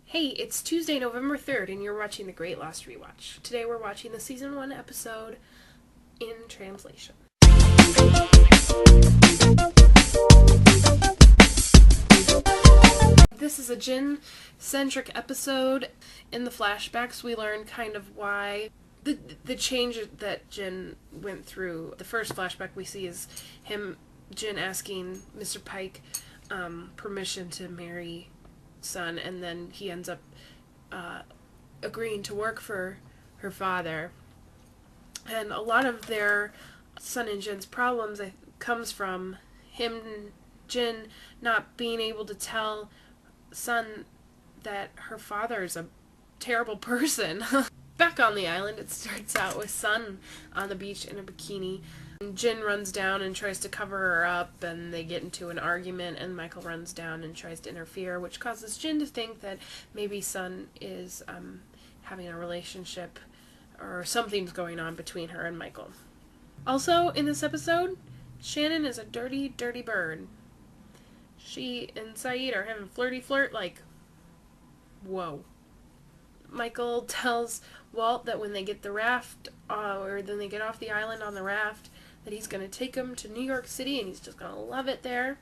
Hey, it's Tuesday, November 3rd, and you're watching The Great Lost Rewatch. Today we're watching the Season 1 episode in translation. This is a Jin-centric episode. In the flashbacks, we learn kind of why the change that Jin went through. The first flashback we see is Jin asking Mr. Pike permission to marry Sun, and then he ends up agreeing to work for her father. And a lot of their Sun and Jin's problems comes from Jin not being able to tell Sun that her father is a terrible person. Back on the island, it starts out with Sun on the beach in a bikini. Jin runs down and tries to cover her up, and they get into an argument, and Michael runs down and tries to interfere, which causes Jin to think that maybe Sun is having a relationship or something's going on between her and Michael. Also, in this episode, Shannon is a dirty, dirty bird. She and Sayid are having flirty flirt, like, whoa. Michael tells Walt that when they get the raft, or then they get off the island on the raft, that he's going to take him to New York City and he's just going to love it there.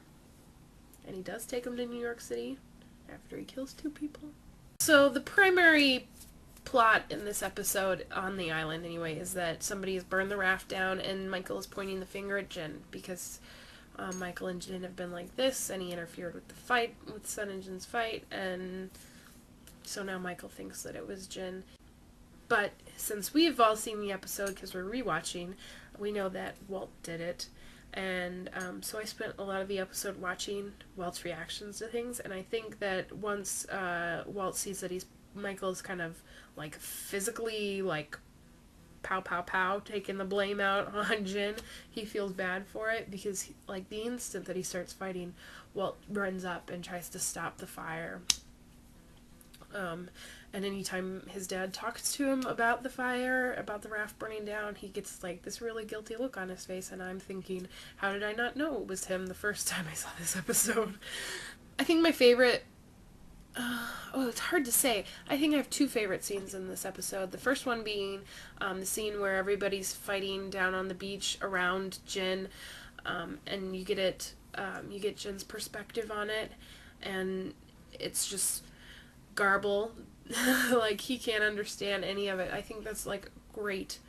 And he does take him to New York City after he kills 2 people. So the primary plot in this episode, on the island anyway, is that somebody has burned the raft down and Michael is pointing the finger at Jin because Michael and Jin have been like this, and he interfered with the fight, with Sun and Jin's fight, and so now Michael thinks that it was Jin. But since we've all seen the episode because we're rewatching, we know that Walt did it. And so I spent a lot of the episode watching Walt's reactions to things, and I think that once Walt sees that Michael's kind of like physically like pow pow pow taking the blame out on Jin, he feels bad for it because like the instant that he starts fighting, Walt runs up and tries to stop the fire. And anytime his dad talks to him about the fire, about the raft burning down, he gets like this really guilty look on his face, and I'm thinking, how did I not know it was him the first time I saw this episode? I think my favorite... it's hard to say. I think I have 2 favorite scenes in this episode. The first one being the scene where everybody's fighting down on the beach around Jin, and you get Jin's perspective on it, and it's just garble. Like, he can't understand any of it. I think that's like a great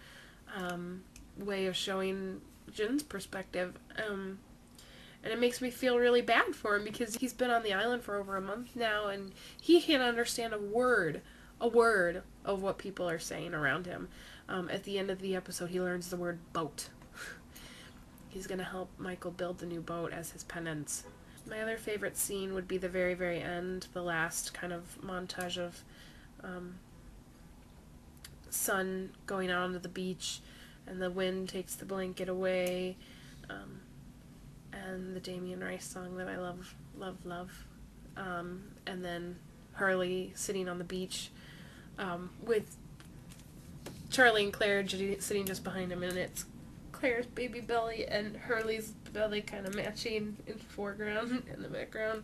way of showing Jin's perspective. And it makes me feel really bad for him because he's been on the island for over a month now and he can't understand a word of what people are saying around him. At the end of the episode, he learns the word boat. He's going to help Michael build the new boat as his penance. My other favorite scene would be the very, very end, the last kind of montage of Sun going out onto the beach, and the wind takes the blanket away, and the Damien Rice song that I love, love, love, and then Hurley sitting on the beach with Charlie and Claire sitting just behind him, and it's Claire's baby belly and Hurley's belly kind of matching in the foreground and the background.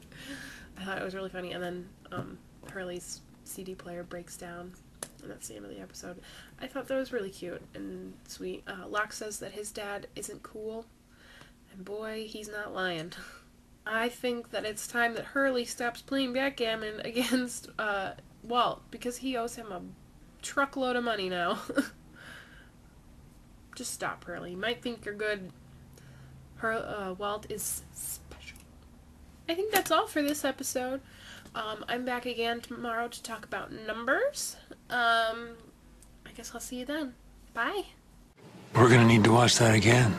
I thought it was really funny. And then Hurley's CD player breaks down, and that's the end of the episode. I thought that was really cute and sweet. Locke says that his dad isn't cool, and boy, he's not lying. I think that it's time that Hurley stops playing backgammon against Walt, because he owes him a truckload of money now. Just stop, Hurley. You might think you're good. Walt is special. I think that's all for this episode. I'm back again tomorrow to talk about numbers. I guess I'll see you then. Bye. We're gonna need to watch that again.